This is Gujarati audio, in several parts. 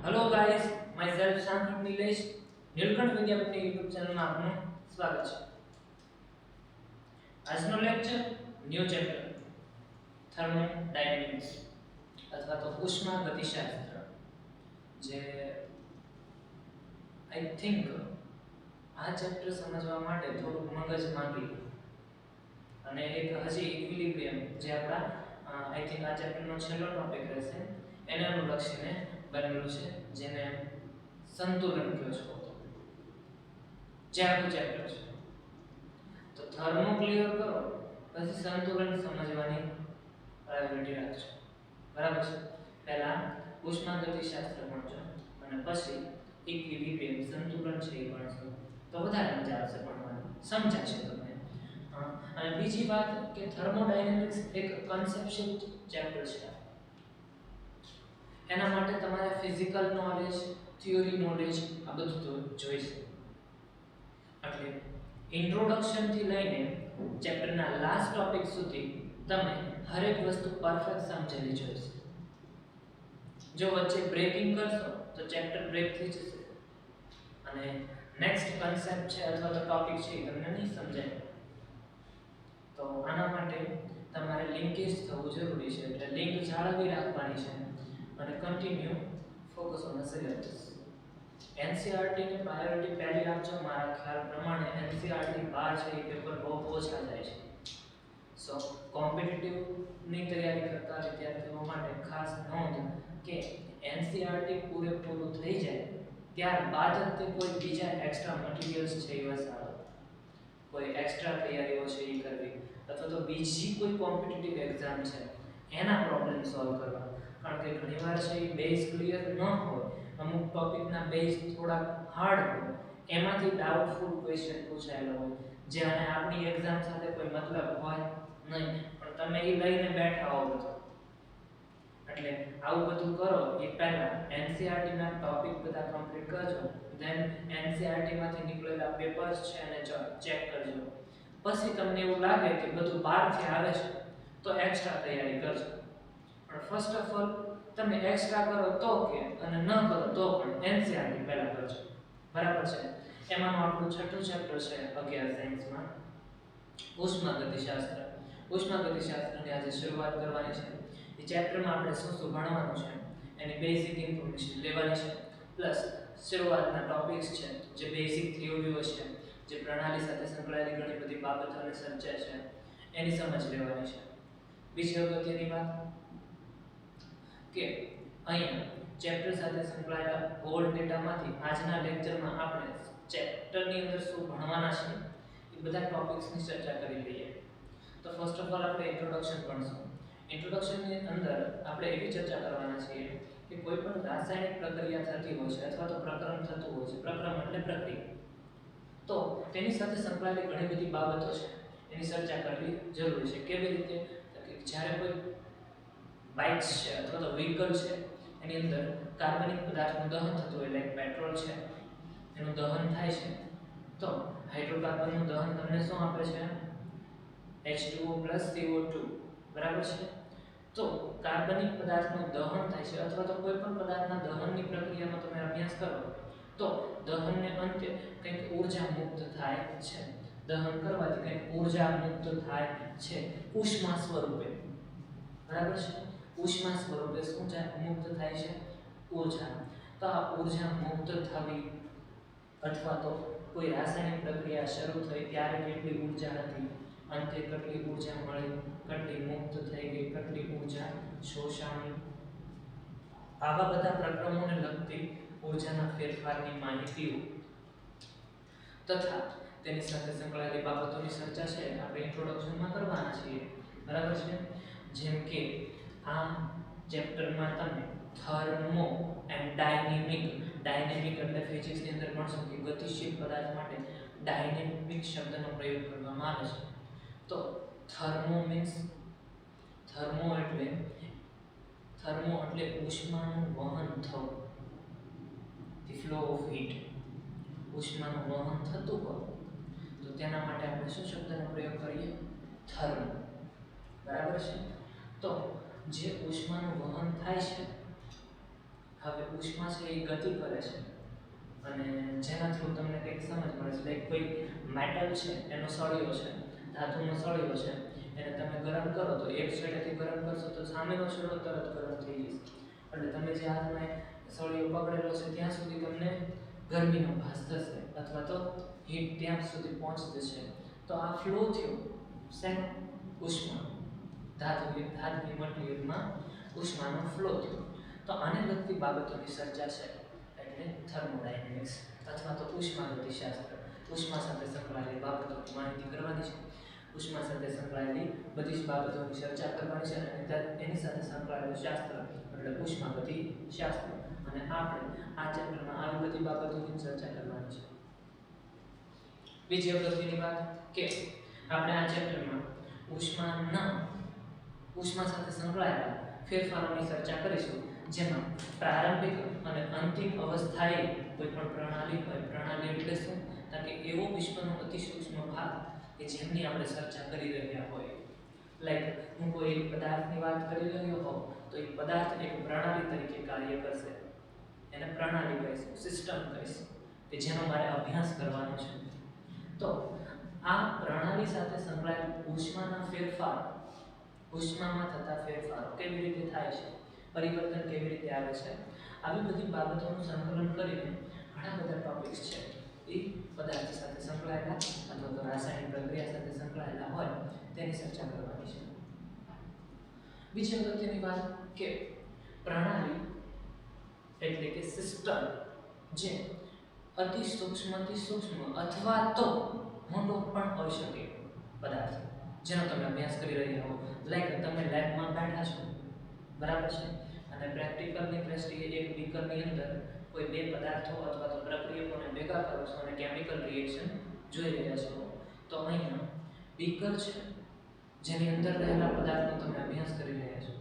Hello guys myself Sankhat Nilesh Nilkanth વિદ્યાપીઠની યુટ્યુબ ચેનલમાં આપનું સ્વાગત છે આજનો લેક્ચર ન્યૂ ચેપ્ટર થર્મોડાયનેમિક્સ અથવા તો ઉષ્મા ગતિશાસ્ત્ર જે આઈ થિંક આ ચેપ્ટર સમજવા માટે થોડુંક મગજ માંગી અને એક હજી ઇક્વિલિબ્રિયમ જે આપણા આઈ થિંક આ ચેપ્ટરનો છેલ્લો ટોપિક રહેશે એને અનુલક્ષીને બનેલું છે જેને સંતુલન કહો છો જે આખું ચેપ્ટર છે તો થર્મો ક્લિયર કરો પછી સંતુલન સમજવાની પ્રાયોરિટી રાખજો બરાબર છે પહેલા ઉષ્માગતિશાસ્ત્ર ભણજો અને પછી ઇક્વિલિબ્રિયમ સંતુલન છે એ ભણશો તો વધારે મજા આવશે ભણવાની સમજાશે તમને અને બીજી વાત કે થર્મોડાયનેમિક્સ એક કન્સેપ્ચ્યુઅલ ચેપ્ટર છે એના માટે તમારે ફિઝિકલ નોલેજ થિયરી નોલેજ આ બધું તો જોઈશે એટલે ઇન્ટ્રોડક્શન થી લઈને ચેપ્ટરના લાસ્ટ ટોપિક સુધી તમે હરેક વસ્તુ પરફેક્ટ સમજેલી જોઈશે જો વચ્ચે બ્રેકિંગ કરશો તો ચેપ્ટર બ્રેક થઈ જશે અને નેક્સ્ટ કન્સેપ્ટ છે અથવા તો ટોપિક છે એ તમને નહીં સમજાય તો આના માટે તમારે લિંકેજ થવું જરૂરી છે એટલે લિંક જાળવી રાખવાની છે અને continue focus on the syllabus NCERT ની પ્રાયોરિટી પહેલી આપજો મારા ખ્યાલ પ્રમાણે એનસીઈઆરટી 12 છે એ પેપર બહુ ઓછા જાય છે સો કોમ્પિટિટિવ ની તૈયારી કરતા વિદ્યાર્થીઓ માટે ખાસ નોંધ કે એનસીઈઆરટી પૂરેપૂરું થઈ જાય ત્યારબાદ જ તે કોઈ બીજા એક્સ્ટ્રા મટીરીયલ્સ છે એ વસાવો કોઈ એક્સ્ટ્રા તૈયારીઓ છે એ કરવી અથવા તો બીજી કોઈ કોમ્પિટિટિવ એક્ઝામ છે એના પ્રોબ્લેમ સોલ્વ કરવા કારણ કે ઘણીવાર છે એ બેઝ ક્લિયર ન હોય અમુક ટોપિકના બેઝ થોડા હાર્ડ હોય એમાંથી ડાઉટફુલ ક્વેશ્ચન પૂછાયેલો હોય જેને આપણી એક્ઝામ સાથે કોઈ મતલબ હોય નહીં પણ તમે એ લઈને બેઠા હો બધું એટલે આવું બધું કરો એ પહેલા એનસીઈઆરટી ના ટોપિક બધા કમ્પ્લીટ કરજો ધેન એનસીઈઆરટી માંથી નીકળેલા પેપર્સ છે એને ચેક કરજો પછી તમને એવું લાગે કે બધું બહારથી આવે છે તો એક્સ્ટ્રા તૈયારી કરજો પણ ફર્સ્ટ ઓફ ઓલ તમે એક્સ્ટ્રા કરો તો કે અને ન કરો તો પણ એનસીઈઆરટી પહેલા કરજો બરાબર છે એમાંનું આપણું છઠ્ઠું ચેપ્ટર છે 11 સાયન્સમાં ઉષ્માગતિશાસ્ત્ર ઉષ્માગતિશાસ્ત્રની આજે શરૂઆત કરવાની છે એ ચેપ્ટરમાં આપણે શું શું ભણવાનું છે એની બેઝિક ઇન્ફોર્મેશન લેવાની છે પ્લસ શરૂઆતના ટોપિક્સ છે જે બેઝિક થિયરીઓ છે જે પ્રણાલી સાથે સંકળાયેલી ઘણી બધી બાબતોને ચર્ચા છે એની સમજ લેવાની છે બીજી અગત્યની વાત કે અહીંયા ચેપ્ટર સાથે સંકળાયેલા ઓલ ડેટામાંથી આજના લેક્ચરમાં આપણે ચેપ્ટરની અંદર શું ભણવાના છે એ બધા ટોપિક્સની ચર્ચા કરી લઈએ તો ફર્સ્ટ ઓફ ઓલ આપણે ઇન્ટ્રોડક્શન ભણશું ઇન્ટ્રોડક્શનની અંદર આપણે એવી ચર્ચા કરવાના છીએ કે કોઈ પણ રાસાયણિક પ્રક્રિયા થતી હોય છે અથવા તો પ્રકરણ થતું હોય છે પ્રકરણ એટલે પ્રક્રિયા તો તેની સાથે સંકળાયેલી ઘણી બધી બાબતો છે એની ચર્ચા કરવી જરૂરી છે કેવી રીતે કે જ્યારે કોઈ બાઇક્સ છે અથવા તો વ્હીકલ છે એની અંદર કાર્બનિક પદાર્થનું દહન થતું હોય લાઈક પેટ્રોલ છે એનું દહન થાય છે તો હાઇડ્રોકાર્બનનું દહન તમને શું આપે છે H2O CO2 બરાબર છે તો કાર્બનિક પદાર્થનું દહન થાય છે અથવા તો કોઈ પણ પદાર્થના દહનની પ્રક્રિયાનો તમે અભ્યાસ કરો તો દહનને અંતે કંઈક ઊર્જા મુક્ત થાય છે દહન કરવાથી કંઈક ઊર્જા મુક્ત થાય છે ઉષ્મા સ્વરૂપે બરાબર છે ઉષ્મા સ્વરૂપે શું મુક્ત થાય છે ઊર્જા તો આ ઊર્જા મુક્ત થવી અથવા તો કોઈ રાસાયણિક પ્રક્રિયા શરૂ થઈ ત્યારે કેટલી ઊર્જા હતી અંતે કેટલી ઊર્જા મળી કેટલી મુક્ત થઈ ગઈ કેટલી ઊર્જા શોષાણી આવા બધા પ્રક્રમોને લગતી ઊર્જાના ફેરફારની માહિતીઓ તથા તેની સાથે સંકળાયેલી બાબતોની ચર્ચા છે આપણે ઇન્ટ્રોડક્શનમાં કરવાના છીએ બરાબર છે જેમ કે આ ચેપ્ટરમાં તમે થર્મો એન્ડ ડાયનેમિક એટલે ફિઝિક્સની અંદર ભણશો કે ગતિશીલ પદાર્થ માટે ડાયનેમિક શબ્દનો પ્રયોગ કરવામાં આવે છે તો થર્મો એટલે ઉષ્માનું વહન થવું ધી ફ્લો ઓફ હીટ ઉષ્માનું વહન થતું હોય તો તેના માટે આપણે શું શબ્દનો પ્રયોગ કરીએ થર્મો બરાબર છે તો જે ઉષ્માનું વહન થાય છે હવે ઉષ્મા છે એ ગતિ કરે છે અને જેના થ્રુ તમને કંઈક સમજ મળે છે. લાઈક કોઈ મેટલ છે, એનો સળિયો છે, ધાતુનો સળિયો છે, એને તમે ગરમ કરો તો એક છેડેથી ગરમ કરશો તો સામેનો છેડો તરત ગરમ થઈ જશે. એટલે તમે જે હાથમાં સળિયો પકડેલો છે ત્યાં સુધી તમને ગરમીનો ભાસ થશે અથવા તો હીટ ત્યાં સુધી પહોંચી જશે. તો આ ફ્લો થયો શેનો? ઉષ્મા. ધાતુની મટીરિયલમાં ઉષ્માનો ફ્લો થયો. તો આને લગતી બાબતોની ચર્ચા છે એટલે થર્મોડાયનેમિક્સ અથવા તો ઉષ્માગતિશાસ્ત્ર. ઉષ્મા સાથે સંકળાયેલી બાબતોની માહિતી કરવાની છે. ઉષ્મા સાથે સંકળાયેલી બધી જ બાબતોની ચર્ચા કરવાની છે અને એની સાથે સંકળાયેલું શાસ્ત્ર એટલે ઉષ્માગતિશાસ્ત્ર. અને આપણે આ ચેપ્ટરમાં આવી બધી બાબતોની ચર્ચા કરવાની છે. બીજી અગત્યની વાત કે આપણે આ ચેપ્ટરમાં ઉષ્મા સાથે સંકળાયેલા ફેરફારોની ચર્ચા કરીશું, જેમાં પ્રારંભિક અને અંતિમ અવસ્થાએ કોઈ પણ પ્રણાલી હોય. પ્રણાલી એટલે શું? કે એવો વિશ્વનો અતિ સૂક્ષ્મ ભાગ કે જેમની આપણે ચર્ચા કરી રહ્યા હોય. લાઈક હું કોઈ એક પદાર્થની વાત કરી રહ્યો હોઉં તો એ પદાર્થ એક પ્રણાલી તરીકે કાર્ય કરશે. એને પ્રણાલી કહીશું, સિસ્ટમ કહીશું કે જેનો મારે અભ્યાસ કરવાનો છે. તો આ પ્રણાલી સાથે સંકળાયેલ ઉષ્માના ફેરફાર, ઉષ્મામાં થતા ફેરફારો કેવી રીતે થાય છે, પરિવર્તન કેવી રીતે આવે છે, આવી બધી બાબતોનું સંકલન કરીને ઘણા બધા ટોપિક્સ છે એ પદાર્થ સાથે સંકળાયેલા અથવા તો રાસાયણિક પ્રક્રિયા સાથે સંકળાયેલા હોય તેની ચર્ચા કરવાની છે. બીજી અગત્યની વાત કે પ્રણાલી એટલે કે સિસ્ટમ જે અતિ સૂક્ષ્મ અથવા તો મોટો પણ હોઈ શકે પદાર્થ જેનો તમે અભ્યાસ કરી રહ્યા હો. લાઈક તમે લેબમાં બેઠા છો, બરાબર છે, અને પ્રેક્ટિકલની દ્રષ્ટિએ એક બીકરની અંદર કોઈ બે પદાર્થો અથવા તો પ્રક્રિયકોને ભેગા કરો છો અને કેમિકલ રિએક્શન જોઈ રહ્યા છો. તો અહીંયા બીકર છે જેની અંદર રહેલા પદાર્થનો તમે અભ્યાસ કરી રહ્યા છો,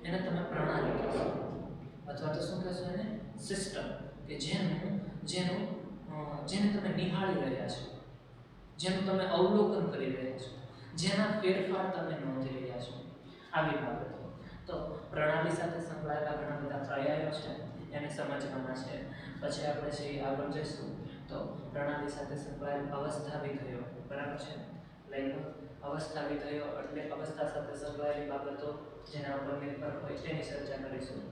એને તમે પ્રણાલી કહેશો અથવા તો શું કહેશો? એને સિસ્ટમ કે જેને તમે નિહાળી રહ્યા છો, જેનું તમે અવલોકન કરી રહ્યા છો, જેના ફેરફાર તમે નોંધી રહ્યા છો. આવી બાબતો. તો પ્રણાલી સાથે સંકળાયેલા ઘણા બધા પર્યાયો છે એને સમજવાના છે. પછી આપણે જે આગળ જઈશું તો પ્રણાલી સાથે સંકળાયેલ અવસ્થા વિધેયો, બરાબર છે. લાઈક અવસ્થા વિધેયો એટલે અવસ્થા સાથે સંકળાયેલી બાબતો જેના ઉપર નિર્ભર હોય તેની ચર્ચા કરીશું.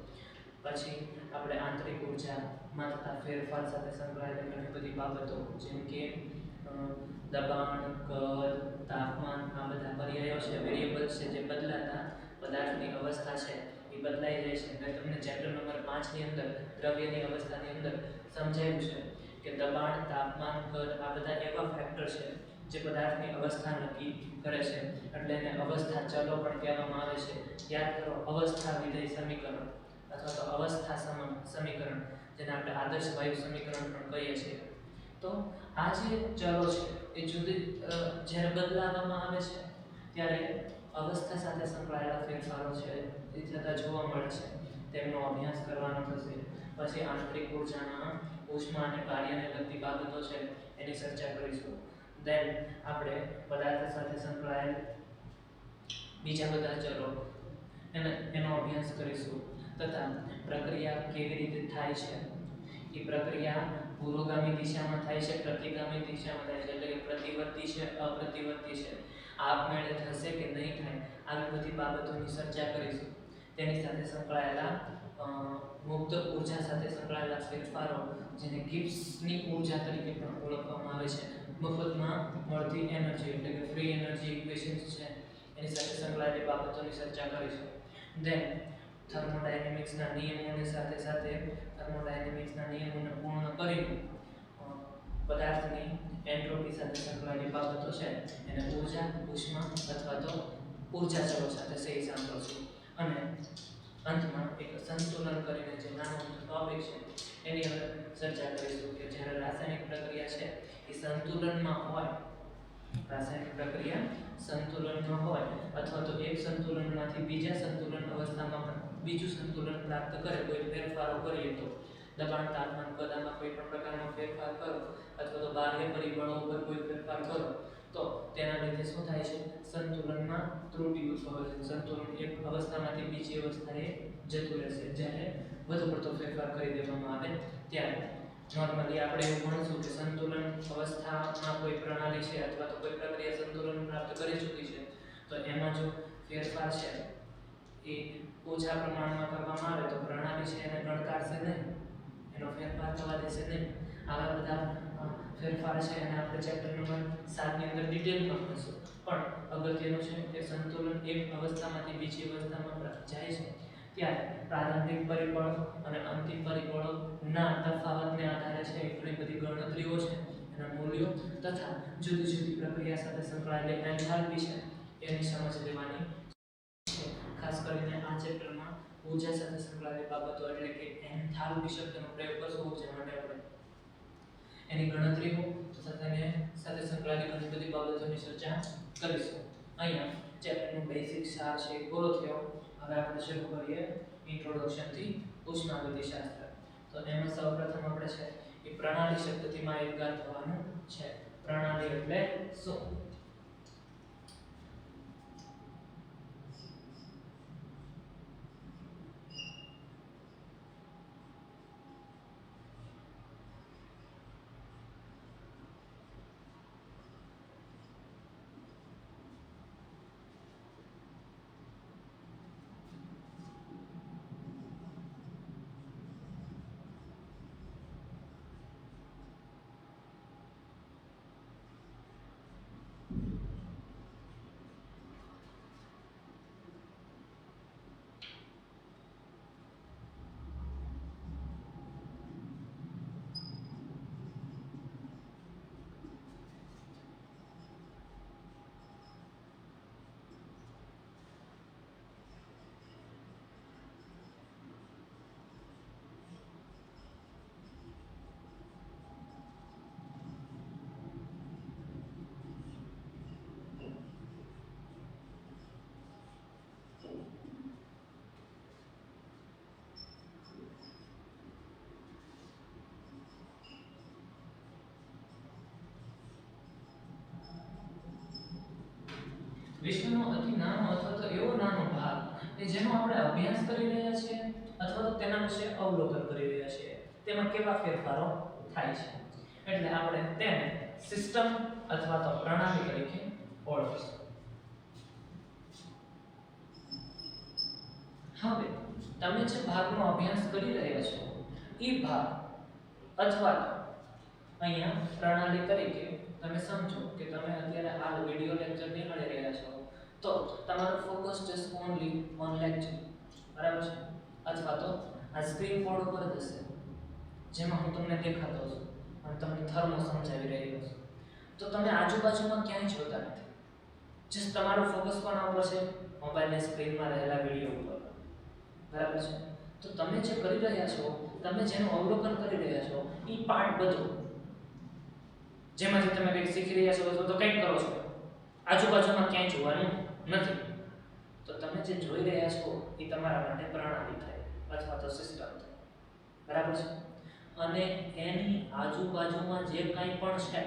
પછી આપણે આંતરિક ઉર્જામાં થતા ફેરફાર સાથે સંકળાયેલી ઘણી બધી બાબતો જેમ કે દબાણ, કદ, તાપમાન, આ બધા પર્યાયો છે, વેરિયેબલ્સ છે જે બદલાતા પદાર્થની અવસ્થા છે એ બદલાઈ જાય છે. મેં તમને ચેપ્ટર નંબર 5 ની અંદર દ્રવ્યની અવસ્થાની અંદર સમજાવ્યું છે કે દબાણ, તાપમાન, કદ આ બધા એવા ફેક્ટર છે જે પદાર્થની અવસ્થા નક્કી કરે છે. એટલે એને અવસ્થા ચલો પણ કહેવામાં આવે છે. યાદ કરો, અવસ્થા વિધેય સમીકરણ અથવા તો અવસ્થા સમીકરણ જેને આપણે આદર્શ વાયુ સમીકરણ પણ કહીએ છીએ. તો આ જે ચલો છે એ જુદી જ્યારે બદલાવવામાં આવે છે ત્યારે અવસ્થા સાથે સંકળાયેલા ફેરફારો છે એ થતા જોવા મળે છે, તેમનો અભ્યાસ કરવાનો થશે. પછી આંતરિક ઉર્જાના ઉષ્મા અને કાર્યને લગતી બાબતો છે એની ચર્ચા કરીશું. દેન આપણે પદાર્થ સાથે સંકળાયેલ બીજા બધા ચલો એનો અભ્યાસ કરીશું તથા પ્રક્રિયા કેવી રીતે થાય છે. એ પ્રક્રિયા પુરોગામી દિશામાં થાય છે, પ્રતિગામી દિશામાં થાય છે, એટલે કે પ્રતિવર્તી છે, અપ્રતિવર્તી છે, આપમેળે થશે કે નહીં થાય, આવી બધી બાબતોની ચર્ચા કરીશું. તેની સાથે સંકળાયેલા મુક્ત ઉર્જા સાથે સંકળાયેલા ફેરફારો જેને ગિબ્સની ઉર્જા તરીકે પણ ઓળખવામાં આવે છે, મફતમાં મળતી એનર્જી એટલે કે ફ્રી એનર્જી ઇક્વેશન્સ છે એની સાથે સંકળાયેલી બાબતોની ચર્ચા કરીશું. દેન થર્મોડાયનેમિક્સના નિયમોની સાથે સાથે થર્મોડાયનેમિક્સના નિયમોને પૂર્ણ કરીને પદાર્થની એન્ટ્રોપી સાથે સંકળાયેલી બાબતો છે એને ઉર્જા, ઉષ્મા અથવા તો ઉર્જા ચલો સાથે સહી સાંભળશું. અને અંતમાં એક સંતુલન કરીને જે નાનો ટોપિક છે એની અંદર ચર્ચા કરીશું કે જ્યારે રાસાયણિક પ્રક્રિયા છે એ સંતુલનમાં હોય, રાસાયણિક પ્રક્રિયા સંતુલનમાં હોય અથવા તો એક સંતુલનમાંથી બીજા સંતુલન અવસ્થામાં બીજું સંતુલન પ્રાપ્ત કરે, કોઈ ફેરફારો કરીએ તો દબાણ, તાપમાન, કદામાં કોઈ પણ પ્રકારનો ફેરફાર કરો અથવા તો બાહ્ય પરિબળો ઉપર કોઈ ફેરફાર કરો તો તેના લીધે શું થાય છે? સંતુલનમાં ત્રુટિ ઉદ્ભવે છે. સંતુલન એક અવસ્થામાંથી બીજી અવસ્થાએ જતું રહેશે જ્યારે વધુ પડતો ફેરફાર કરી દેવામાં આવે ત્યારે. નોર્મલી આપણે એવું ભણશું કે સંતુલન અવસ્થામાં કોઈ પ્રણાલી છે અથવા તો કોઈ પ્રક્રિયા સંતુલન પ્રાપ્ત કરી ચૂકી છે તો એમાં જો ફેરફાર છે એ ઓછા પ્રમાણમાં કરવામાં આવે તો પ્રણાલી છે એને ગણકારશે નહીં, એનો ફેરફાર થવા દેશે નહીં. આવા બધા ફેરફાર છે અને આપણે ચેપ્ટર નંબર 7 ની અંદર ડિટેલમાં ભણીશું. પણ અગત્યનું છે કે સંતુલન એક અવસ્થામાંથી બીજી અવસ્થામાં જાય છે ત્યારે પ્રારંભિક પરિબળો અને અંતિમ પરિબળોના તફાવતને આધારે છે ઘણી બધી ગણતરીઓ છે, એના મૂલ્યો તથા જુદી જુદી પ્રક્રિયા સાથે સંકળાયેલી એન્થાલ્પી છે એની સમજ લેવાની છે. ખાસ કરીને આ ચેપ્ટરમાં ઊર્જા સાથે સંકળાયેલી બાબતો એટલે કે એન્થાલ્પી શબ્દનો પ્રયોગ કરશો ઊર્જા માટે આપણે એની ગણતરીઓ તથા તેને સાથે સંકળાયેલી ઘણી બધી બાબતોની ચર્ચા કરીશું. અહીંયા ચેપ્ટરનો બેઝિક સાર છે પૂરો થયો. હવે આપણે શરૂ કરીએ ઇન્ટ્રોડક્શન થી ઉષ્માગતિશાસ્ત્ર. તો એમાં સૌપ્રથમ આપણે છે એ પ્રણાલી શબ્દથી માહિતગાર થવાનું છે. પ્રણાલી એટલે શું? વિશ્વનો અતિ નાનો અથવા તો એવો નાનો ભાગ કે જેનો આપણે અભ્યાસ કરી રહ્યા છીએ અથવા તો તેના વિશે અવલોકન કરી રહ્યા છીએ તેમાં કેવા ફેરફારો થાય છે એટલે આપણે તેને સિસ્ટમ અથવા તો પ્રણાલી તરીકે ઓળખીશું. હવે તમે જે ભાગનો અભ્યાસ કરી રહ્યા છો એ ભાગ અથવા અહીંયા પ્રણાલી તરીકે તમે સમજો કે તમે અત્યારે હાલ વિડિયો લેક્ચર નિહાળી રહ્યા છો તો તમારું focus just only on lecture, બરાબર છે? અથવા તો આ સ્ક્રીન બોર્ડ ઉપર જ હશે જેમાં હું તમને દેખાતો છું અને તમને થર્મો સમજાવી રહ્યો છું. તો તમે આજુબાજુમાં ક્યાંય જોતા નથી. જસ્ટ તમારું ફોકસ કોના ઉપર છે? મોબાઈલની સ્ક્રીનમાં રહેલા વિડિયો ઉપર, બરાબર છે? તો તમે જે કરી રહ્યા છો, તમે જેનું અવલોકન કરી રહ્યા છો એ પાર્ટ બધું જેમાંથી તમે કંઈક શીખી રહ્યા છો અથવા તો કંઈક કરો છો, આજુબાજુમાં ક્યાંય જોવાનું નથી. તો તમે જે જોઈ રહ્યા છો એ તમારા માટે પ્રણાલી થાય અથવા તો સિસ્ટમ થાય, બરાબર છે? અને એની આજુબાજુમાં જે કંઈ પણ છે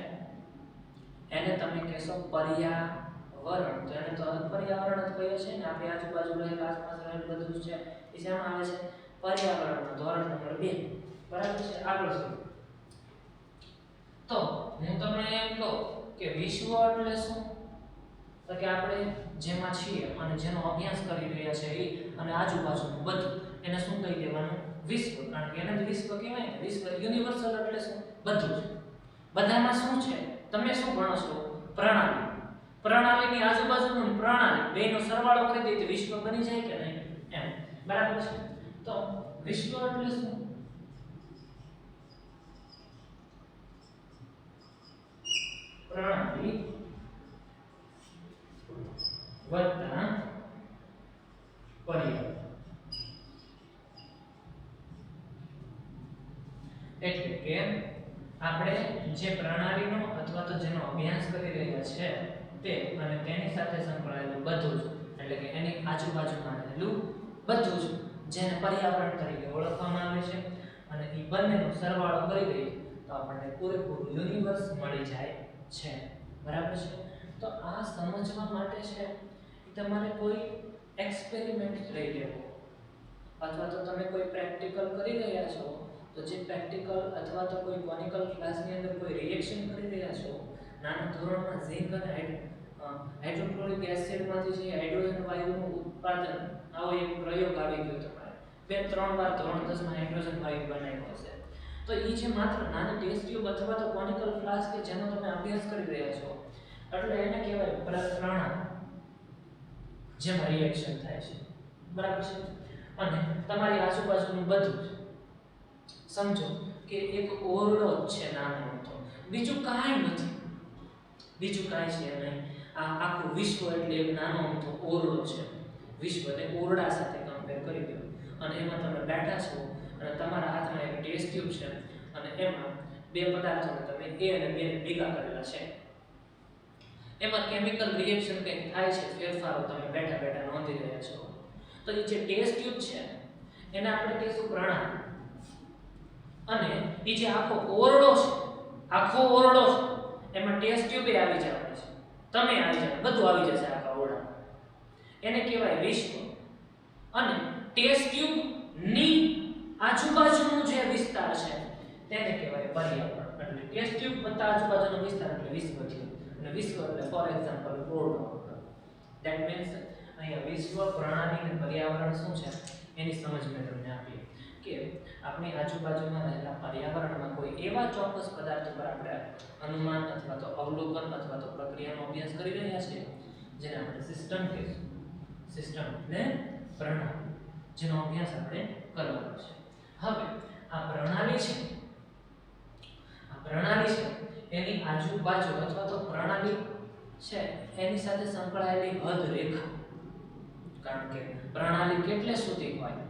એને તમે કહેશો પર્યાવરણ. તો એને તો પર્યાવરણ જ કહીએ છીએ ને, આપણી આજુબાજુ રહેલા આસપાસ રહેલું બધું છે એ શેમાં આવે છે? પર્યાવરણમાં. ધોરણ નંબર 2, બરાબર છે? આગળ શું? તો હું તમને એમ કહું કે વિશ્વ એટલે શું? તો કે આપણે જેમાં છીએ અને જેનો અભ્યાસ કરી રહ્યા છે એ અને આજુબાજુનું બધું એને શું કહી દેવાનું? વિશ્વ. કારણ કે એને જ વિશ્વ કહેવાય ને. વિશ્વ યુનિવર્સલ એટલે શું? બધું જ. બધામાં શું છે? તમે શું ભણો છો? પ્રણાલી. પ્રણાલીની આજુબાજુનું પ્રણાલી બેનો સરવાળો કરી દઈએ તો વિશ્વ બની જાય કે નહીં? એમ, બરાબર છે? તો વિશ્વ એટલે શું? પ્રણાલી વત્તા પર્યાવરણ. એટલે કે આપણે જે પ્રણાલીનો અથવા તો જેનો અભ્યાસ કરી રહ્યા છે તે અને તેની સાથે સંકળાયેલું બધું જ એટલે કે એની આજુબાજુમાં રહેલું બધું જ જેને પર્યાવરણ તરીકે ઓળખવામાં આવે છે અને એ બંનેનો સરવાળો કરી દઈએ તો આપણને પૂરેપૂરું યુનિવર્સ મળી જાય છે, બરાબર છે? તો આ સમજવા માટે છે તમારે કોઈ એક્સપેરિમેન્ટ લઈ લેવો, અથવા તો તમે કોઈ પ્રેક્ટિકલ કરી રહ્યા છો તો જે પ્રેક્ટિકલ અથવા તો કોઈ કોનિકલ ક્લાસની અંદર કોઈ રિએક્શન કરી રહ્યા છો, નાના ધોરણમાં ઝિંક અને હાઇડ્રોક્લોરિક એસિડમાંથી જે હાઇડ્રોજન વાયુનું ઉત્પાદન, આવો એક પ્રયોગ આવી ગયો તમારે 2-3 વાર ધોરણ 10 માં હાઇડ્રોજન વાયુ બનાવ્યો હશે. તો એ જે માત્ર નાની ટેસ્ટ ટ્યુબ અથવા તો કોનિકલ ફ્લાસ્ક કે જેનો તમે અભ્યાસ કરી રહ્યા છો, એટલે એને કહેવાય પ્રણાલી, જેમાં રિએક્શન થાય છે, બરાબર છે. અને તમારી આજુબાજુનું બધું સમજો કે એક ઓરડો જ છે નાનો મોટો, બીજું કાંઈ નથી, બીજું કાંઈ છે નહીં. આ આખું વિશ્વ એટલે એક નાનો મોટો ઓરડો છે. વિશ્વને ઓરડા સાથે કમ્પેર કરી દો અને એમાં તમે બેઠા છો અને તમારા હાથમાં એક ટેસ્ટ ટ્યુબ છે અને એમાં બે પદાર્થોને તમે A અને B ને ભેગા કરેલા છે. એમાં કેમિકલ રિએક્શન કંઈક થાય છે, ફેરફારો તમે બેઠા બેઠા નોંધી રહ્યા છો. તો એ જે ટેસ્ટ ટ્યુબ છે એને આપણે કહીશું પ્રણાલી. અને એ જે આખો ઓરડો છે, આખો ઓરડો છે, એમાં ટેસ્ટ ટ્યુબ આવી જવાની છે, તમે આવી જાવ, બધું આવી જશે આખા ઓરડામાં. એને કહેવાય વિશ્વ. અને ટેસ્ટ ટ્યુબ ની આજુબાજુનો જે વિસ્તાર છે તેને કહેવાય પર્યાવરણ. એટલે ટેસ્ટ ટ્યુબ વત્તા આજુબાજુનો વિસ્તાર એટલે વિશ્વ થયું. અને વિશ્વ એટલે ફોર એક્ઝામ્પલ ઓરડો. ધેટ મીન્સ અહીંયા વિશ્વ, પ્રણાલી અને પર્યાવરણ શું છે એની સમજ મેં તમને આપી કે આપણી આજુબાજુમાં રહેલા પર્યાવરણમાં કોઈ એવા ચોક્કસ પદાર્થો પર આપણે અનુમાન અથવા તો અવલોકન અથવા તો પ્રક્રિયાનો અભ્યાસ કરી રહ્યા છીએ જેને આપણે સિસ્ટમ કહીશું. સિસ્ટમ એટલે પ્રણાલી, જેનો અભ્યાસ આપણે કરવાનો છે. હવે આ પ્રણાલી છે એની આજુબાજુ અથવા તો પ્રણાલી છે એની સાથે સંકળાયેલી હદ રેખા, કારણ કે પ્રણાલી કેટલે સુધી હોય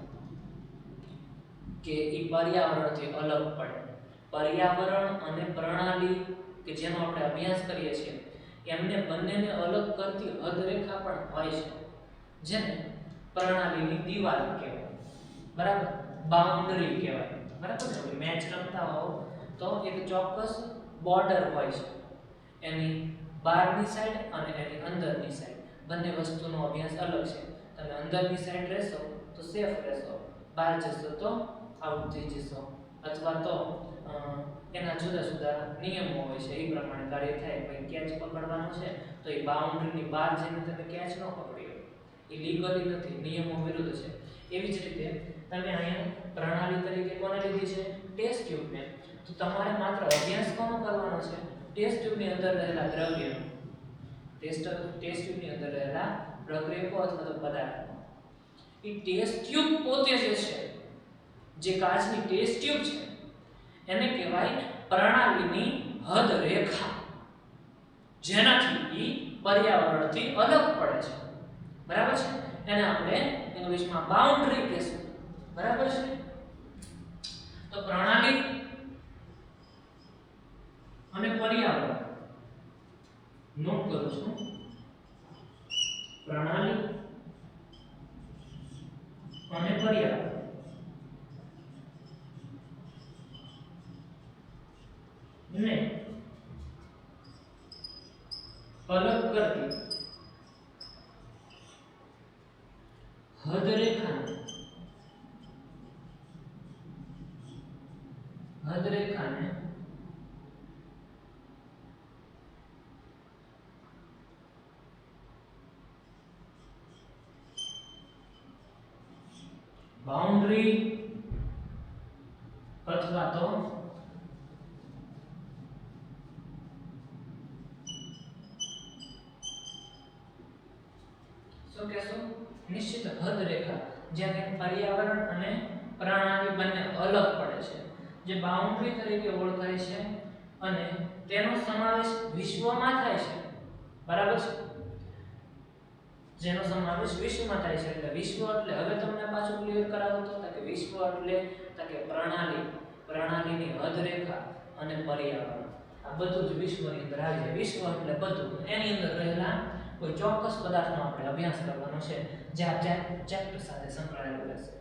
કે એ પર્યાવરણથી અલગ પડે. પર્યાવરણ અને પ્રણાલી કે જેનો આપણે અભ્યાસ કરીએ છીએ એમને બંનેને અલગ કરતી હદ રેખા પણ હોય છે, જેને પ્રણાલીની દીવાલ કહેવાય, બરાબર, બાઉન્ડરી કહેવાય, બરાબર ને. મેચ રમતા હો તો એક ચોક્કસ બોર્ડર હોય છે, એની બહારની સાઈડ અને એની અંદરની સાઈડ, બંને વસ્તુનો અભ્યાસ અલગ છે. તમે અંદરની સાઈડ રહેશો તો સેફ રહેશો, બહાર જશો તો આઉટ થઈ જશો, અથવા તો એના જુદા જુદા નિયમો હોય છે, એ પ્રમાણે કાર્ય થાય. ભાઈ કેચ પકડવાનો છે તો એ બાઉન્ડરીની બહાર જઈને તમે કેચ ન પકડી, એ લીગલી નથી, નિયમો વિરુદ્ધ છે. એવી જ રીતે તમે અહીંયા પ્રણાલી તરીકે કોને લીધી છે? ટેસ્ટ ટ્યુબને. તો તમારે માત્ર અભ્યાસ કોનો કરવાનો છે? ટેસ્ટ ટ્યુબની અંદર રહેલા દ્રવ્ય, ટેસ્ટ ટ્યુબની અંદર રહેલા પ્રક્રિયકો અથવા તો પદાર્થો. એ ટેસ્ટ ટ્યુબ પોતે જે છે, જે કાચની ટેસ્ટ ટ્યુબ છે એને કહેવાય પ્રણાલીની હદ રેખા, જેનાથી એ પર્યાવરણથી અલગ પડે છે, બરાબર છે. એને આપણે ઇંગ્લિશમાં બાઉન્ડરી કહેશું, બરાબર છે. તો પ્રણાલી અને પર્યાવરણ નોટ કરું છું. પ્રણાલી અને પર્યાવરણ ને અલગ કરતી હદ રેખાને બાઉન્ડરી અથવા તો શું કહેશું? નિશ્ચિત હદ રેખા, જ્યાં પર્યાવરણ અને પ્રણાલી બંને અલગ પડે છે, જે બાઉન્ડરી તરીકે ઓળખાય છે અને તેનો સમાવેશ વિશ્વમાં થાય છે, બરાબર છે. જેનો સમાવેશ વિશ્વમાં થાય છે. એટલે વિશ્વ એટલે હવે તમને પાછું ક્લિયર કરાવું તો કે વિશ્વ એટલે કે પ્રણાલીની હદ રેખા અને પર્યાવરણ, આ બધું જ વિશ્વની અંદર આવી જાય. વિશ્વ એટલે બધું, એની અંદર રહેલા કોઈ ચોક્કસ પદાર્થનો આપણે અભ્યાસ કરવાનો છે જે આ ચેપ્ટર સાથે સંકળાયેલું રહેશે.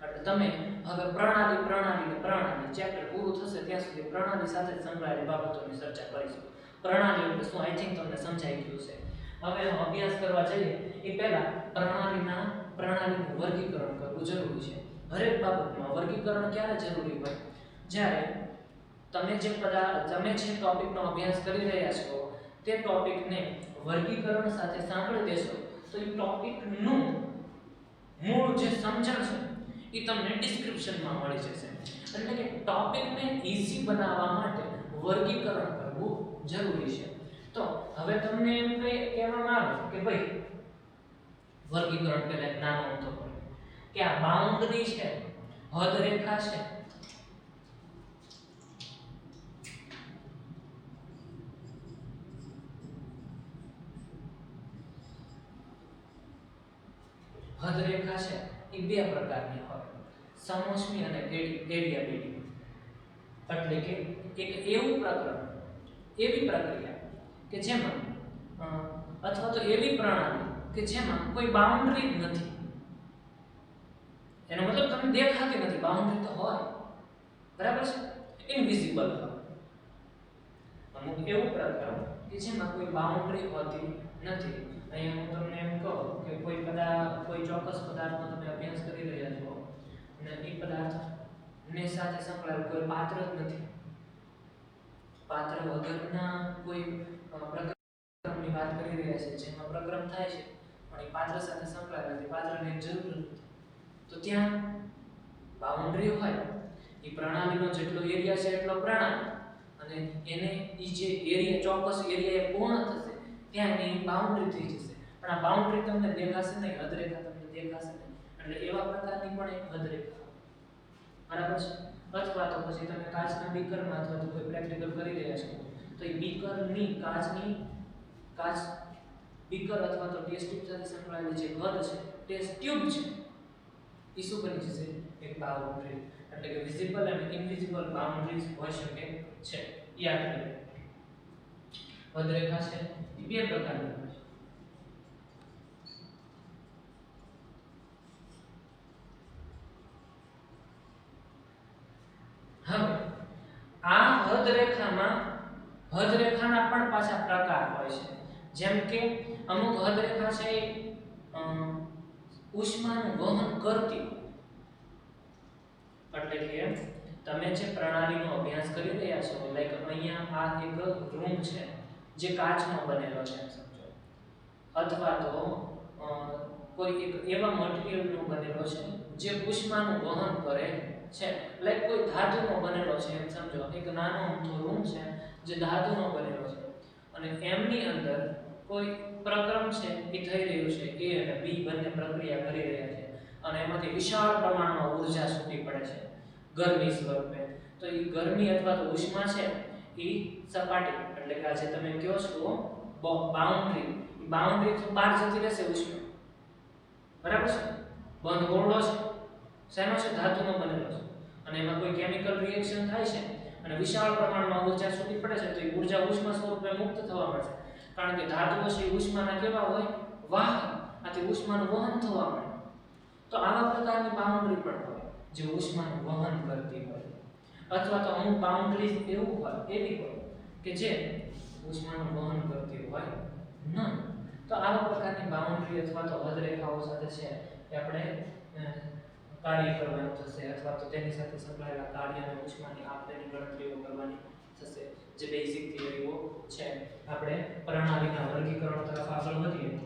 એટલે તમે હવે પ્રણાલી ચેપ્ટર પૂરું થશે ત્યાં સુધી પ્રણાલી સાથે સંકળાયેલી બાબતોની ચર્ચા કરીશું. પ્રણાલી એટલે શું, આઈ થિંક તમને સમજાઈ ગયું છે. હવે અભ્યાસ કરવા જઈએ એ પહેલા પ્રણાલીનું વર્ગીકરણ કરવું જરૂરી છે. હરેક બાબતમાં વર્ગીકરણ ક્યારે જરૂરી હોય? જ્યારે તમે જે ટોપિકનો અભ્યાસ કરી રહ્યા છો તે ટોપિકને વર્ગીકરણ સાથે સાંકળી દેશો તો એ ટોપિકનું મૂળ જે સમજણ છે એ તમને ડિસ્ક્રિપ્શનમાં મળી જશે. એટલે કે ટોપિકને ઈઝી બનાવવા માટે વર્ગીકરણ કરવું જરૂરી છે. તો હવે તમને એમ કહેવામાં આવે કે ભાઈ વર્ગીકરણ પહેલા એક નાનો અમથો કરો કે આ બાઉન્ડરી છે, હદ રેખા છે, હદ રેખા છે એ બે પ્રકારની હોય, સમોષ્મી અને એડિયાબેટિક. એટલે કે એક એવું પ્રકરણ, એવી પ્રક્રિયા કે જેમાં અથવા તો એવી પ્રણાલી કે જેમાં કોઈ બાઉન્ડરી જ નથી. એનો મતલબ તમને દેખાતી નથી, બાઉન્ડરી તો હોય, બરાબર છે, ઇનવિઝિબલ હોય. અમુક એવું પ્રકરણ કે જેમાં કોઈ બાઉન્ડરી હોતી નથી. અહીંયા હું તમને એમ કહું કે કોઈ ચોક્કસ પદાર્થનો તમે અભ્યાસ કરી રહ્યા છો અને એ પદાર્થને સાથે સંકળાયેલ કોઈ પાત્ર જ નથી, પાત્ર વગરના કોઈ પ્રકરણની વાત કરી રહ્યા છે જેમાં પ્રકરણ થાય છે પણ એ પાત્ર સાથે સંકળાયેલ નથી, પાત્રની જરૂર નથી, તો ત્યાં બાઉન્ડ્રી હોય એ પ્રણાલીનો જેટલો એરિયા છે એટલો પ્રણાલી અને એને એ જે એરિયા ચોક્કસ એરિયા એ પૂર્ણ થશે ત્યાં એની બાઉન્ડ્રી થઈ જશે. પણ આ બાઉન્ડ્રી તમને દેખાશે નહીં, હદરેખા તમને દેખાશે નહીં. એટલે એવા પ્રકારની પણ એક હદરેખા, બરાબર છે. અથવા તો પછી તમે કાચના બીકરમાં અથવા તો કોઈ પ્રેક્ટિકલ કરી રહ્યા છો તો એ બીકરની કાચ બીકર અથવા તો ટેસ્ટ ટ્યુબ સાથે સંકળાયેલી જે હદ છે, ટેસ્ટ ટ્યુબ છે, એ શું બની જશે? એક બાઉન્ડ્રી. એટલે કે વિઝિબલ અને ઇનવિઝિબલ બાઉન્ડરીઝ હોઈ શકે છે. યાદ રાખો, હદરેખા છે એ બે પ્રકારની હોય છે. હવે આ હદરેખાના પણ પાછા પ્રકાર હોય છે. જેમ કે અમુક હદરેખા છે ઉષ્માનું વહન કરતી, એટલે કે તમે જે પ્રણાલીનો અભ્યાસ કરી રહ્યા છો, લાઈક અહીંયા આ એક રૂમ છે જે કાચનો બનેલો છે સમજો, અથવા તો કોઈ એક એવા મટીરીયલનો બનેલો છે જે ઉષ્માનું વહન કરે છે, લાઈક કોઈ ધાતુનો બનેલો છે એમ સમજો. એક નાનો અમથો રૂમ છે જે ધાતુનો બનેલો છે અને એમની અંદર કોઈ પ્રક્રમ છે એ થઈ રહ્યું છે, એ અને બી બંને પ્રક્રિયા કરી રહ્યા છે અને એમાંથી વિશાળ પ્રમાણમાં ઊર્જા છૂટી પડે છે ગરમી સ્વરૂપે. તો એ ગરમી અથવા તો ઉષ્મા છે એ સપાટી, એટલે કે આ જે તમે કહો છો બાઉન્ડ્રી તો બહાર જતી રહેશે ઉષ્મા, બરાબર છે. બંધ ઓરડો છે, શેનો છે? ધાતુનો બનેલો છે અને એમાં કોઈ કેમિકલ રિએક્શન થાય છે અને વિશાળ પ્રમાણમાં ઊર્જા છૂટી પડે છે તો એ ઊર્જા ઉષ્મા સ્વરૂપે મુક્ત થવા મળશે. કારણ કે ધાતુઓ છે ઉષ્માના કેવા હોય? વાહક. આથી ઉષ્માનું વહન થવા મળે. તો આવા પ્રકારની બાઉન્ડ્રી પણ હોય જે ઉષ્માનું વહન કરતી હોય. અથવા તો અમુક બાઉન્ડ્રીઝ એવી હોય કે જે ઉષ્માનું વહન કરતી હોય નહીં. તો આવા પ્રકારની બાઉન્ડ્રી અથવા તો હદરેખાઓ સાથે છે એ આપણે કાર્ય કરવાનું થશે અથવા તો તેની સાથે સંકળાયેલા કાર્ય અને ઉષ્માની આપલેની ગણતરીઓ કરવાની થશે. જે બેઝિક થિયરીઓ છે. આપણે પ્રણાલીના વર્ગીકરણ તરફ આગળ વધીએ.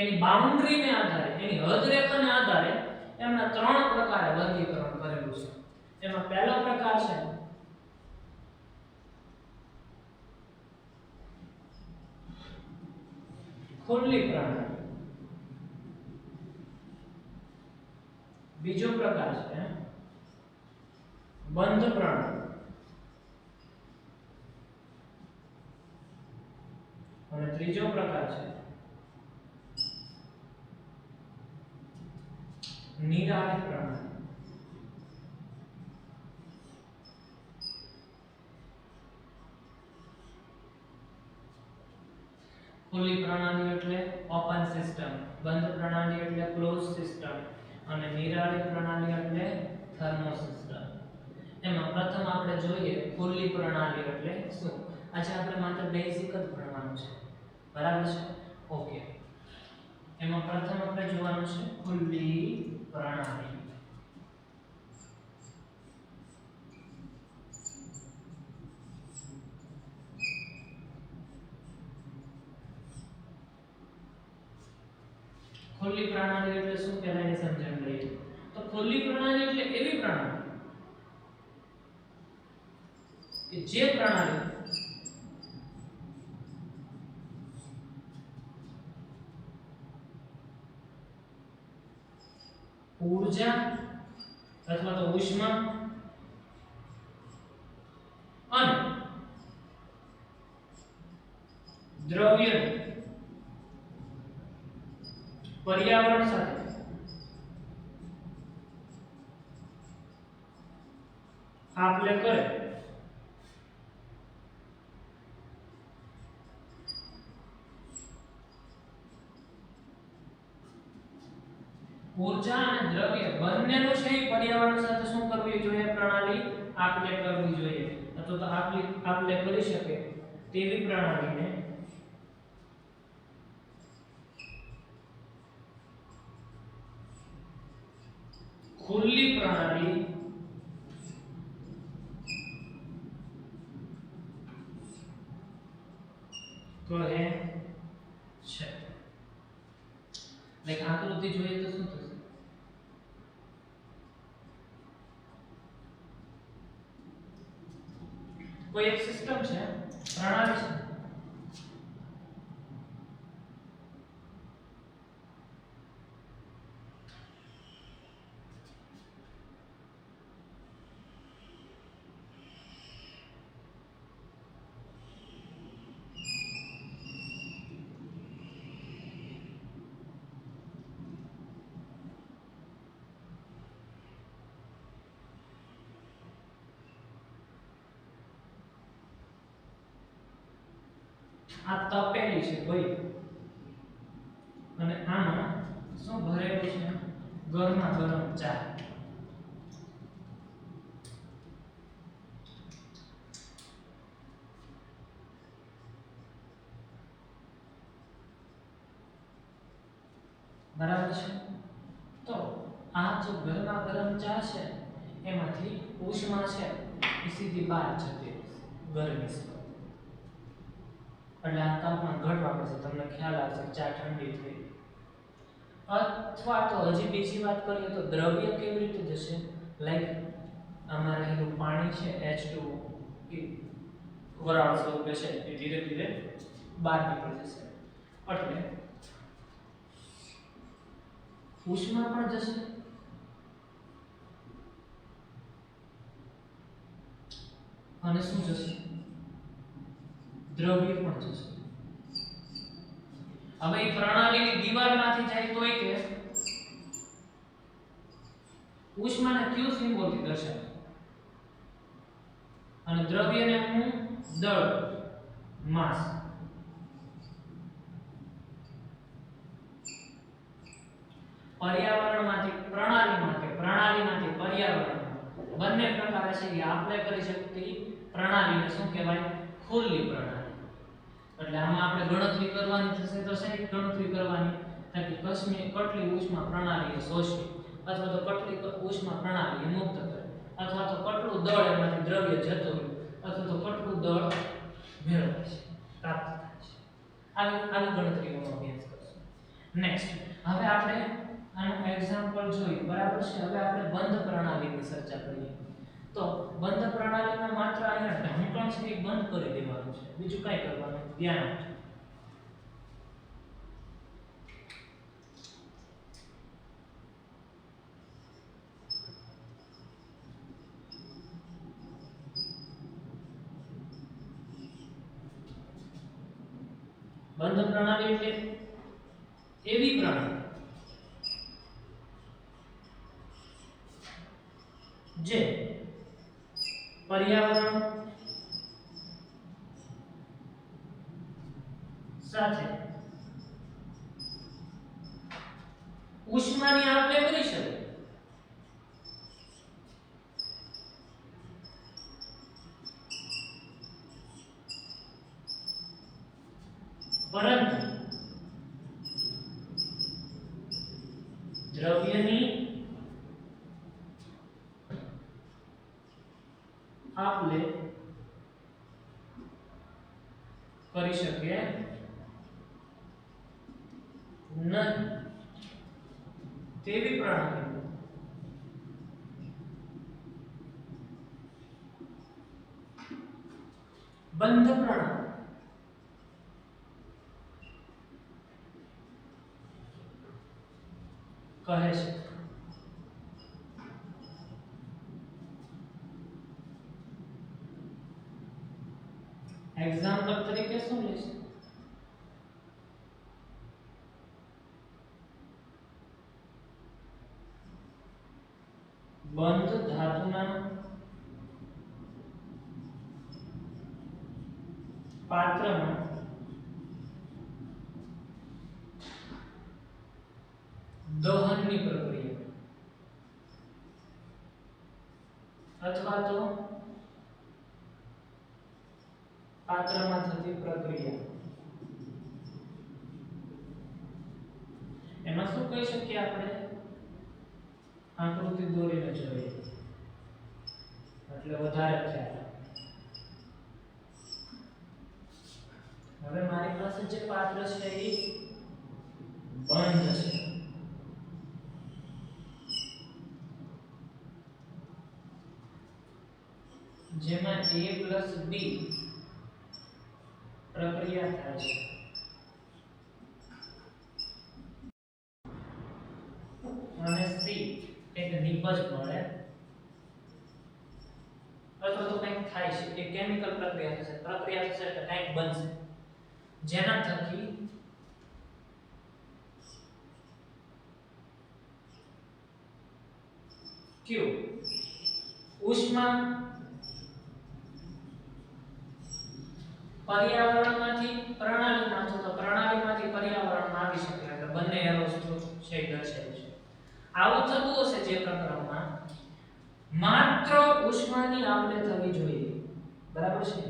એની બાઉન્ડરીને આધારે, એની હદરેખાને આધારે એમના ત્રણ પ્રકારે વર્ગીકરણ કરેલું છે. એમાં પહેલો પ્રકાર છે ખુલ્લી પ્રણાલી, બીજો પ્રકાર છે બંધ પ્રણાલી અને ત્રીજો પ્રકાર છે નિરાળી પ્રણાલી. ખુલ્લી પ્રણાલી એટલે ઓપન સિસ્ટમ, બંધ પ્રણાલી એટલે ક્લોઝ સિસ્ટમ અને નિરાળી પ્રણાલી એટલે થર્મો સિસ્ટમ. એમાં પ્રથમ આપણે જોઈએ ખુલ્લી પ્રણાલી એટલે શું. આજે આપણે માત્ર બેઝિક જ ભણવાનું છે, બરાબર છે? ઓકે. એમાં પ્રથમ આપણે જોવાનું છે ખુલ્લી પ્રણાલી. ખુલ્લી પ્રણાલી એટલે શું પહેલા એની સમજણ લઈએ. તો ખુલ્લી પ્રણાલી એટલે એવી પ્રણાલી કે જે પ્રણાલી ઊર્જા અથવા તો ઉષ્મા અને દ્રવ્ય પર્યાવરણ સાથે આપલે કરે ઊર્જા અને દ્રવ્ય બંનેનું છે પર્યાવરણ સાથે શું કરવું જોઈએ? પ્રણાલી આપલે કરવી જોઈએ અથવા તો આપલે કરી શકે તેવી પ્રણાલીને ખુલ્લી પ્રણાલી કહે છે. લાઈક આકૃતિ જોઈએ તો શું થશે? કોઈ એક સિસ્ટમ છે, પ્રણાલી છે, આ તપેલી છે ભાઈ અને આમાં શું ભરેલું છે? ગરમા ગરમ ચા. બરાબર છે? તો આ જે ગરમા ગરમ ચા છે એમાંથી ઉષ્મા છે એ સીધી બહાર જતી ગરમી છે એટલે આ તાપમાન ઘટવા પડશે. તમને ખ્યાલ આવશે ચા ઠંડી થઈ. અથવા તો હજી બીજી વાત કરીએ તો દ્રવ્ય કેવી રીતે જશે? લાઈક આમાં રહેલું પાણી છે H2O એ વરાળ સ્વરૂપે છે એ ધીરે ધીરે બહાર નીકળી જશે એટલે ઉષ્મા પણ જશે અને શું જશે? દ્રવ્ય પણ જશે. હવે એ પ્રણાલીની દીવાલમાંથી જાય તોય કે ઉષ્માને ક્યુ સિમ્બોલથી દર્શાવે અને દ્રવ્યને હું દળ માસ. પર્યાવરણમાંથી પ્રણાલીમાંથી પર્યાવરણ બંને પ્રકારે છે એ આપણે કરી શકતી પ્રણાલીને શું કહેવાય? ખુલ્લી પ્રણાલી. એટલે આમાં આપણે ગણતરી કરવાની થશે તો શેની ગણતરી કરવાની? કેટલી ઉષ્મા પ્રણાલીએ શોષી અથવા તો કેટલી ઉષ્મા પ્રણાલીએ મુક્ત કરી અથવા તો કેટલું દળ એમાંથી દ્રવ્ય જતું રહ્યું અથવા તો કેટલું દળ મેળવાય છે, પ્રાપ્ત થાય છે. આવી ગણતરીઓનો અભ્યાસ કરશું. નેક્સ્ટ હવે આપણે આનું એક્ઝામ્પલ જોઈએ, બરાબર છે? હવે આપણે બંધ પ્રણાલીની ચર્ચા કરીએ. તો બંધ પ્રણાલીમાં માત્ર અહીંયા ઢાંકણ છે એ બંધ કરી દેવાનું છે, બીજું કાંઈ કરવાનું ધ્યાન આપજો. બંધ પ્રણાલી એટલે એવી પ્રણાલી જે પર્યાવરણ સાથે ઉષ્માની આપ-લે કરી શકે, પરંતુ દ્રવ્યની આપ-લે કરી શકે નહીં તેવી પ્રણાલી બંધ પ્રણાલી કહે છે. એક્ઝામ્પલ તરીકે શું લેશે? બંધ ધાતુના પાત્રમાં દહનની પ્રક્રિયા અથવા તો પાત્રમાં થતી પ્રક્રિયા, એમાં શું કહી શકીએ આપણે? આકૃતિ દોરીને જોઈએ એટલે વધારે ખ્યાલ. હવે મારી પાસે જે પાત્ર છે એ બંધ છે, જેમાં a + b પ્રક્રિયા થાય છે અને c એક નિપજ મળે અથવા તો કંઈક થાય છે, એક કેમિકલ પ્રક્રિયા થશે એટલે કંઈક બનશે જેના થકી ક્યુ ઉષ્મા પર્યાવરણમાંથી પ્રણાલીમાં અથવા તો પ્રણાલીમાંથી પર્યાવરણમાં આવી શકે, એટલે બંને એરો વસ્તુ છે દર્શાવે છે. આવું થતું હશે જે પ્રકરણમાં માત્ર ઉષ્માની આપ-લે થવી જોઈએ, બરાબર છે,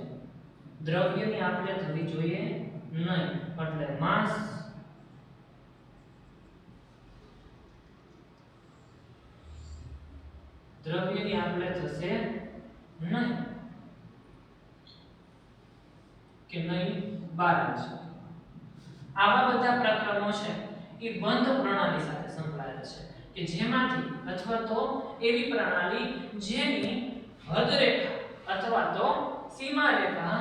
દ્રવ્યની આપ-લે થવી જોઈએ નહીં, એટલે માસ દ્રવ્યની આપ-લે થશે નહીં કે નહીં બહાર આવશે. આવા બધા પ્રકરણો છે એ બંધ પ્રણાલી સાથે સંકળાયેલા છે કે જેમાંથી અથવા તો એવી પ્રણાલી જેની હદરેખા અથવા તો સીમારેખા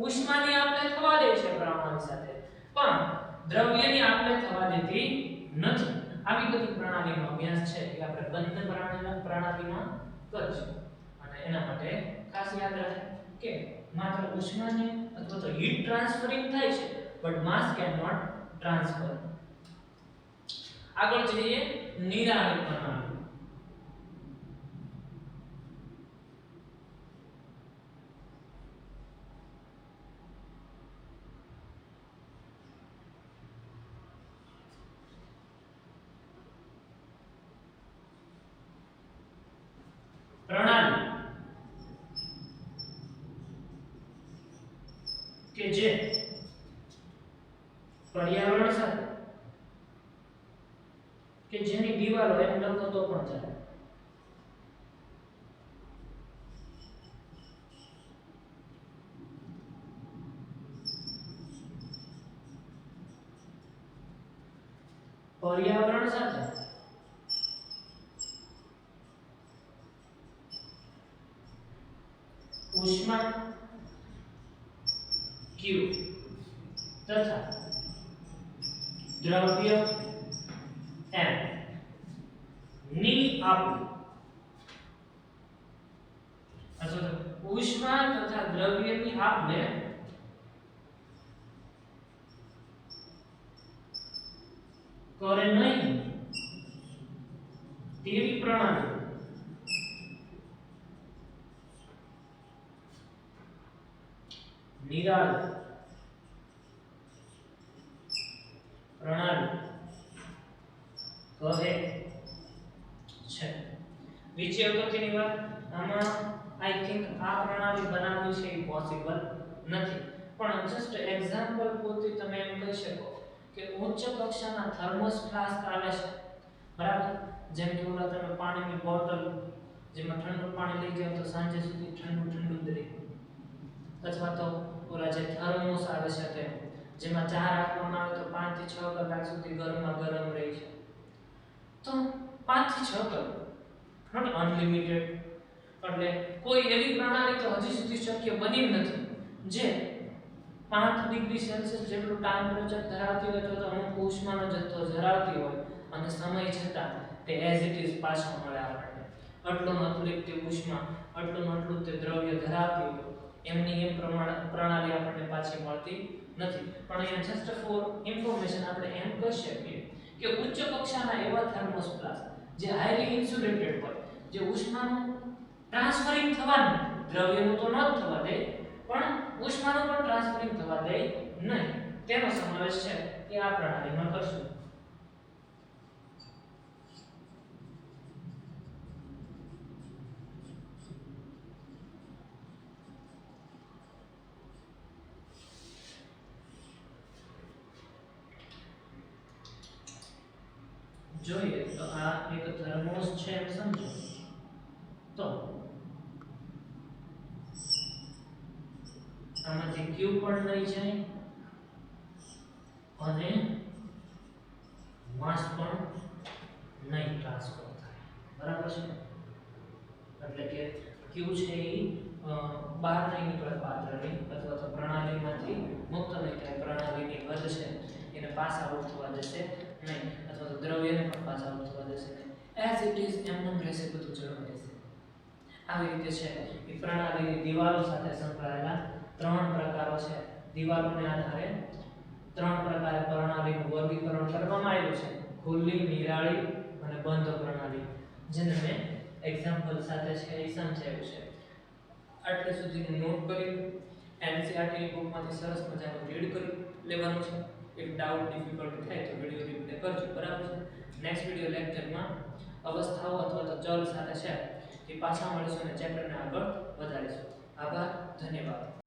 ઉષ્માની આપ-લે થવા દે છે પ્રણાલી સાથે, પણ દ્રવ્યની આપ-લે થવા દેતી નથી. આવી બધી પ્રણાલીનો અભ્યાસ છે એ આપણે બંધ પ્રણાલીમાં કરીશું. અને એના માટે ખાસ યાદ રાખે કે માત્ર ઉષ્માને અથવા તો હીટ ટ્રાન્સફરિંગ થાય છે but mass can not transfer. આગળ જોઈએ નિરાળી પ્રણાલી. પ્રણાલી કે જે પર્યાવરણ સાથે કે જેની દીવાલો એમ લખો તો પણ ચાલે, પર્યાવરણ સાથે ઉષ્મા Q તથા દ્રવ્ય M ની આપ-લે અથવા ઉષ્મા તથા દ્રવ્યની આપ-લે કરે નહીં તેવી પ્રણાલી નિરાળી પ્રણાલી કહે છે. બીજી અગત્યની વાત, આમાં આઈ થિંક આ પ્રણાલી બનાવવી છે એ પોસિબલ નથી, પણ જસ્ટ એક્ઝામ્પલ પૂરતી તમે એમ કહી શકો કે ઉચ્ચ કક્ષાના થર્મોસ ફ્લાસ્ક આવે છે, બરાબર, જેમ કે ઓલા તમે પાણીની બોટલ જેમાં ઠંડુ પાણી લઈ જાવ તો સાંજે સુધી ઠંડુ જ રહે, અથવા તો ઓલા જે થર્મોસ આવે છે તે જેમાં ચા રાખવામાં આવે તો 5 થી 6 કલાક સુધી ગરમા ગરમ રહે છે. તો 5 થી 6 કલાક, નોટ અનલિમિટેડ, એટલે કોઈ એવી પ્રણાલી તો હજી સુધી શક્ય બની નથી જે 5 ડિગ્રી સેલ્સિયસ જેટલું ટેમ્પરેચર ધરાવતી હોય તો અમુક ઉષ્માનો જથ્થો ધરાવતી હોય અને સમય જતાં તે એઝ ઇટ ઇઝ પાછો મળે આપણને. આટલું આંતરિક તે ઉષ્મા, આટલું તે દ્રવ્ય ધરાવતી હોય એમની એમ પ્રણાલી આપણને પાછી મળતી નથી. પણ અહીંયા જસ્ટ ફોર ઇન્ફોર્મેશન આપણે એમ કહી શકીએ કે ઉચ્ચ કક્ષાના એવા થર્મોસ્પ્લાસ્ટ જે હાઈલી ઇન્સ્યુલેટેડ હોય, જે ઉષ્માનું ટ્રાન્સફરિંગ થવાનું, દ્રવ્યનું તો ન જ થવા દે પણ ઉષ્માનું પણ ટ્રાન્સફરિંગ થવા દે નહીં, તેનો સમાવેશ છે એ આ પ્રણાલીમાં કરશું. જોઈએ તો આ એક થર્મોસ છે એમ સમજો, તો આમાંથી ક્યુ પણ લઈ જાય અને માસ પણ નહીં ટ્રાન્સફર થાય, બરાબર છે, એટલે કે ક્યુ છે એ બહાર નહીં નીકળે પાત્રની અથવા તો પ્રણાલીમાંથી મુક્ત નહીં થાય, પ્રણાલીની હદ છે એને પાસ આઉટ થવા દેશે નહીં, અથવા તો દ્રવ્યને પણ પાસ આઉટ થવા દેશે નહીં, એઝ ઇટ ઇઝ એમનેમ રહેશે, બધું જળવાઈ રહેશે. આવી રીતે છે એ પ્રણાલીની દિવાલો સાથે સંકળાયેલા 3 પ્રકારો છે. દિવાલોને આધારે 3 પ્રકારે પ્રણાલીનું વર્ગીકરણ કરવામાં આવ્યું છે: ખુલ્લી, નિરાળી અને બંધ પ્રણાલી, જેને મેં એક્ઝામ્પલ સાથે છે એ સમજાવ્યું છે. આટલે સુધીનું નોટ કરી NCERT ની બુકમાંથી સરસ મજાનું રીડ કરી લેવાનું છે. ઇફ ડાઉટ ડિફિકલ્ટી થાય તો વિડિયો રિપ્લે કરજો, બરાબર છે. નેક્સ્ટ વિડિયો લેક્ચરમાં અવસ્થાઓ અથવા તો ચલ સાથે છે એ પાછા મળીશું અને ચેપ્ટરને આગળ વધારીશું. આભાર, ધન્યવાદ.